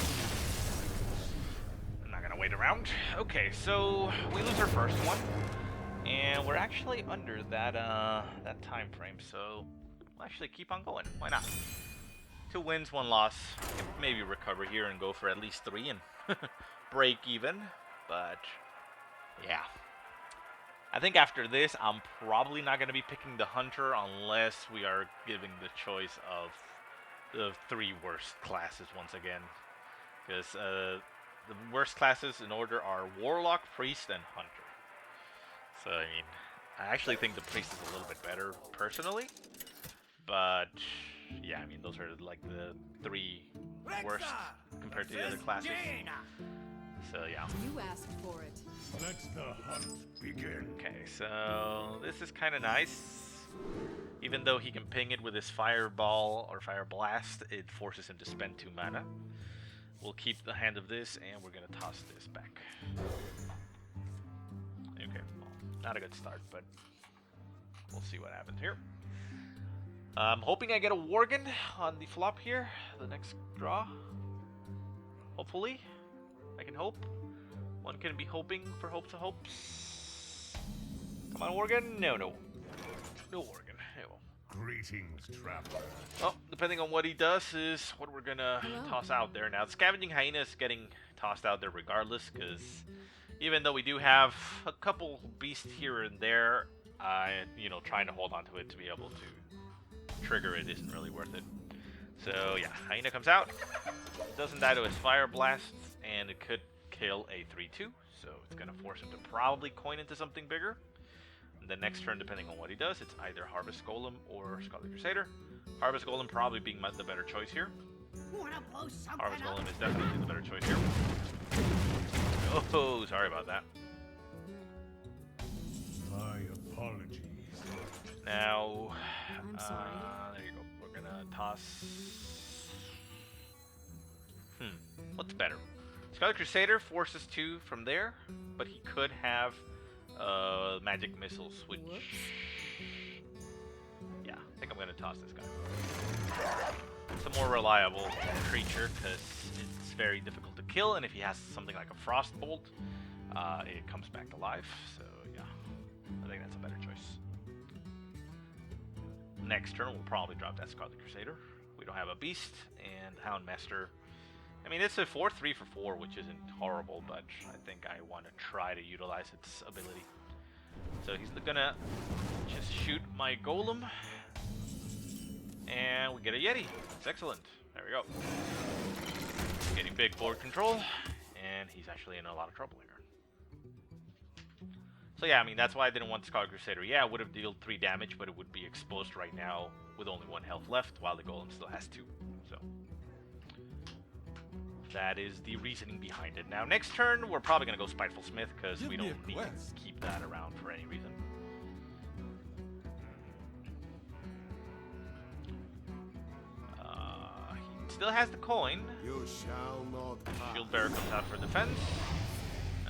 I'm not gonna wait around. Okay, so we lose our first one, and we're actually under that that time frame. So we'll actually keep on going. Why not? 2 wins, 1 loss. Can maybe recover here and go for at least 3 and break even. But yeah, I think after this, I'm probably not gonna be picking the hunter unless we are giving the choice of the 3 worst classes once again, because the worst classes in order are Warlock, Priest, and Hunter. So, I mean, I actually think the Priest is a little bit better, personally. But, yeah, I mean, those are like the 3 worst compared to the other classes. So, yeah. You asked for it. Let the hunt begin. Okay, so this is kind of nice. Even though he can ping it with his Fireball or Fire Blast, it forces him to spend 2 mana. We'll keep the hand of this, and we're going to toss this back. Okay, well, not a good start, but we'll see what happens here. I'm hoping I get a Worgen on the flop here, the next draw. Hopefully. I can hope. One can be hoping for hopes of hopes. Come on, Worgen. No, no. No Worgen. No. Greetings, traveler. Well, depending on what he does is what we're gonna toss out there. Now, the Scavenging Hyena is getting tossed out there regardless, because even though we do have a couple beasts here and there, you know, trying to hold on to it to be able to trigger it isn't really worth it. So yeah, Hyena comes out, doesn't die to his Fire Blasts, and it could kill a 3/2, so it's gonna force him to probably coin into something bigger. The next turn, depending on what he does, it's either Harvest Golem or Scarlet Crusader. Harvest Golem probably being the better choice here. Harvest Golem is definitely the better choice here. Oh, sorry about that. My apologies. Now, I'm sorry. there you go. We're gonna toss. What's better? Scarlet Crusader forces 2 from there, but he could have magic missiles, which yeah, I think I'm gonna toss this guy. It's a more reliable creature because it's very difficult to kill, and if he has something like a Frost Bolt, it comes back alive. So yeah, I think that's a better choice. Next turn we'll probably drop that Scarlet Crusader. We don't have a beast, and Houndmaster. I mean, it's a 4/3 for 4, which isn't horrible, but I think I want to try to utilize its ability. So he's gonna just shoot my Golem, and we get a Yeti. It's excellent. There we go. Getting big board control, and he's actually in a lot of trouble here. So yeah, I mean, that's why I didn't want Scarlet Crusader. Yeah, I would have dealt 3 damage, but it would be exposed right now with only 1 health left, while the Golem still has 2. So that is the reasoning behind it. Now, next turn, we're probably going to go Spiteful Smith, because we Give me don't a need to quest. keep that around for any reason. He still has the coin. You shall not pass. Shield Bearer comes out for defense,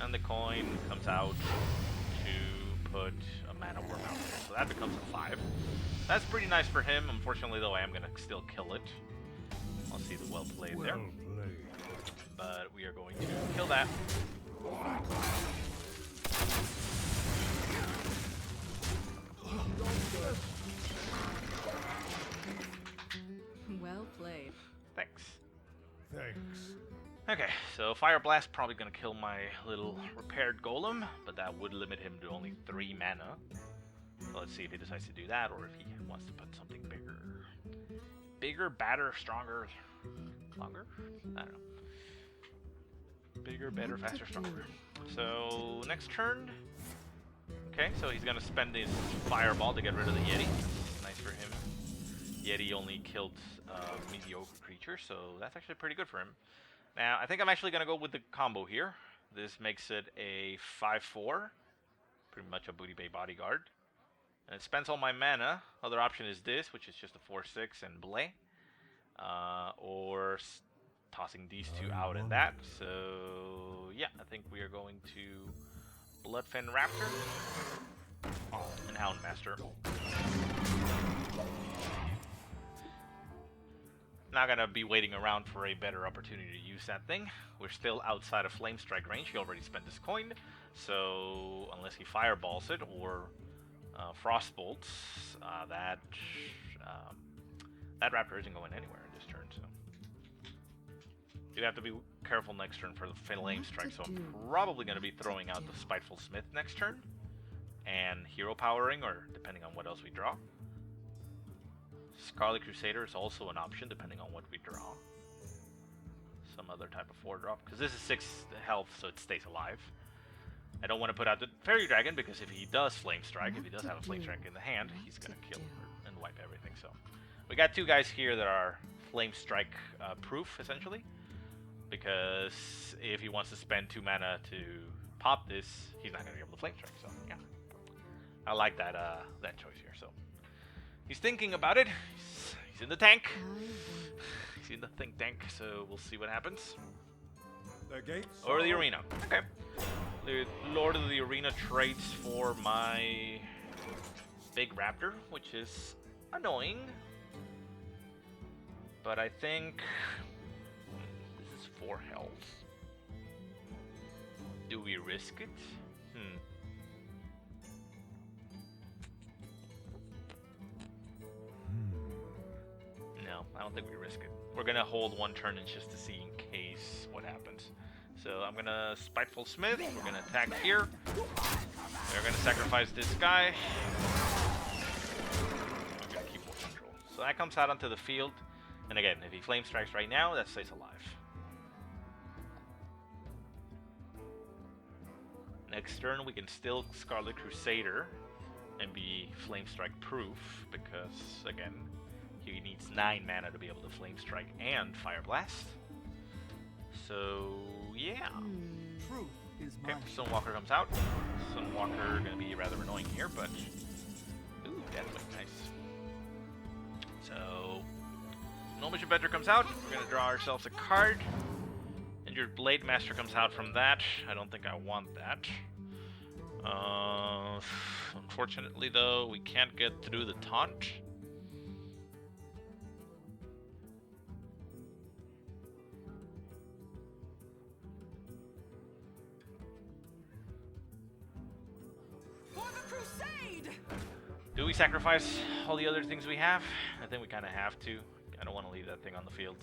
and the coin comes out to put a Mana Worm out there. So that becomes a 5. That's pretty nice for him. Unfortunately, though, I am going to still kill it. I'll see the well played there. Well played. But we are going to kill that. Well played. Thanks. Thanks. Okay, so Fire Blast probably gonna kill my little repaired golem, but that would limit him to only 3 mana. So let's see if he decides to do that, or if he wants to put something bigger. Bigger, badder, stronger, longer? I don't know. Bigger, better, faster, stronger. So next turn. Okay, so he's gonna spend his fireball to get rid of the Yeti. That's nice for him. Yeti only killed mediocre creatures, so that's actually pretty good for him. Now, I think I'm actually gonna go with the combo here. This makes it a 5/4, pretty much a Booty Bay Bodyguard. And it spends all my mana. Other option is this, which is just a 4/6 and Blay. Or tossing these two out and that. So, yeah, I think we are going to Bloodfen Raptor and Houndmaster. Not gonna be waiting around for a better opportunity to use that thing. We're still outside of Flame Strike range. He already spent his coin, so unless he fireballs it or frostbolts, that raptor isn't going anywhere in this turn. So you have to be careful next turn for the Flame Strike. So I'm probably gonna be throwing out the Spiteful Smith next turn and hero powering, or depending on what else we draw. Scarlet Crusader is also an option depending on what we draw. Some other type of 4-drop, because this is 6 health, so it stays alive. I don't want to put out the Fairy Dragon, because if he does Flame Strike, if he does have a Flame Strike in the hand, he's going to kill and wipe everything. So we got 2 guys here that are Flame Strike proof, essentially, because if he wants to spend 2 mana to pop this, he's not going to be able to Flame Strike. So yeah, I like that that choice here. So he's thinking about it. He's in the tank. He's in the think tank, so we'll see what happens. The gates Or the arena. Okay. The Lord of the Arena trades for my big raptor, which is annoying. But I think this is 4 health. Do we risk it? No, I don't think we risk it. We're gonna hold 1 turn and just to see in case what happens. So I'm gonna Spiteful Smith. We're gonna attack here. We're gonna sacrifice this guy. I'm gonna keep more control. So that comes out onto the field. And again, if he Flame Strikes right now, that stays alive. Next turn, we can still Scarlet Crusader and be Flame Strike proof, because again, he needs 9 mana to be able to Flame Strike and Fire Blast. So yeah. Truth is Okay, mine. Stonewalker comes out. Stonewalker gonna be rather annoying here, but ooh, definitely nice. So No Mission Bender comes out. We're gonna draw ourselves a card. Injured Blade Master comes out from that. I don't think I want that. Unfortunately, though, we can't get through the taunt. For the crusade! Do we sacrifice all the other things we have? I think we kind of have to. I don't want to leave that thing on the field.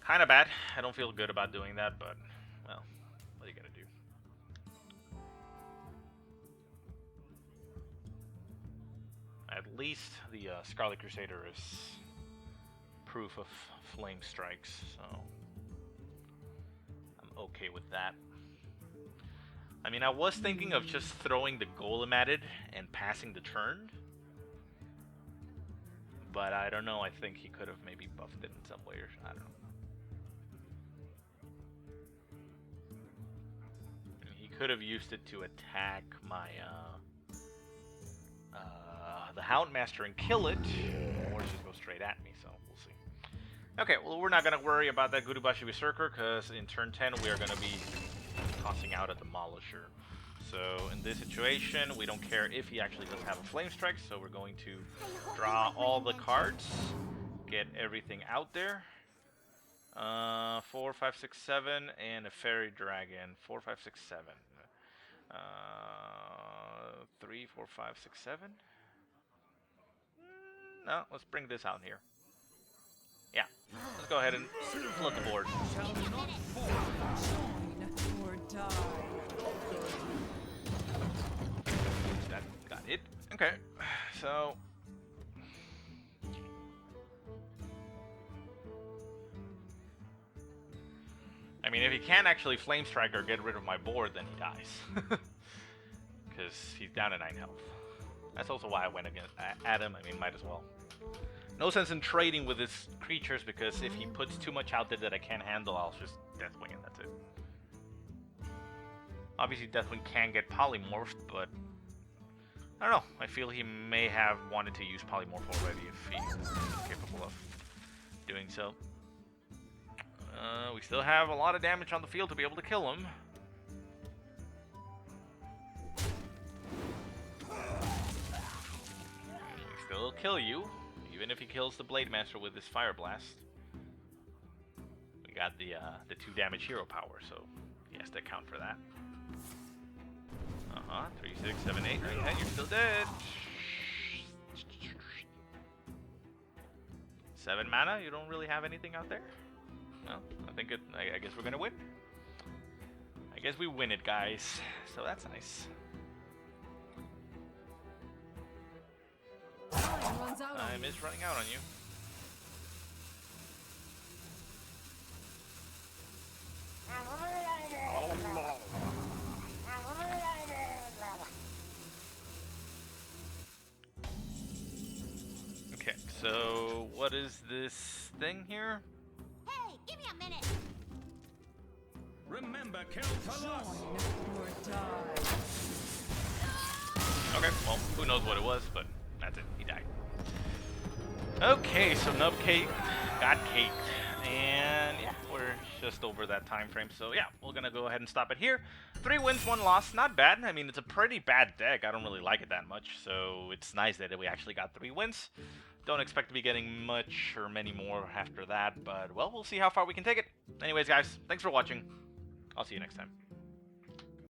Kind of bad. I don't feel good about doing that, but, well, what are you gonna do? At least the Scarlet Crusader is proof of flame strikes, so I'm okay with that. I mean, I was thinking of just throwing the golem at it and passing the turn, but I don't know. I think he could have maybe buffed it in some way, or I don't know. He could have used it to attack my the Houndmaster and kill it, or just go straight at me. So we'll see. Okay, well, we're not gonna worry about that Gurubashi Berserker because in turn 10 we are gonna be tossing out a Demolisher. So in this situation, we don't care if he actually does have a Flame Strike, so we're going to draw all the cards, get everything out there. 4, 5, 6, 7, and a Fairy Dragon. 4, 5, 6, 7. 3, 4, 5, 6, 7. No, let's bring this out here. Yeah, let's go ahead and flood the board. Shall not fall. Join or die. That got it. Okay, so I mean, if he can't actually Flame Strike or get rid of my board, then he dies. Because he's down to 9 health. That's also why I went against at him. I mean, might as well. No sense in trading with his creatures, because if he puts too much out there that I can't handle, I'll just Deathwing and that's it. Obviously, Deathwing can get polymorphed, but I don't know. I feel he may have wanted to use polymorph already if he's capable of doing so. We still have a lot of damage on the field to be able to kill him. He still kill you, even if he kills the Blade Master with his Fire Blast. We got the 2 damage hero power, so he has to account for that. 3, 6, 7, 8. Okay, you're still dead. 7 mana. You don't really have anything out there. Well, I guess we're gonna win. I guess we win it, guys. So that's nice. Time runs out on Time you. is running out on you. Okay, so what is this thing here? Hey, give me a minute. Remember, kill for Join loss. or die. Okay, well, who knows what it was, but that's it. He died. Okay, so Nub Cake got caked. And yeah, we're just over that time frame. So yeah, we're gonna go ahead and stop it here. 3 wins, 1 loss. Not bad. I mean, it's a pretty bad deck. I don't really like it that much. So it's nice that we actually got 3 wins. Don't expect to be getting much or many more after that. But, well, we'll see how far we can take it. Anyways, guys, thanks for watching. I'll see you next time.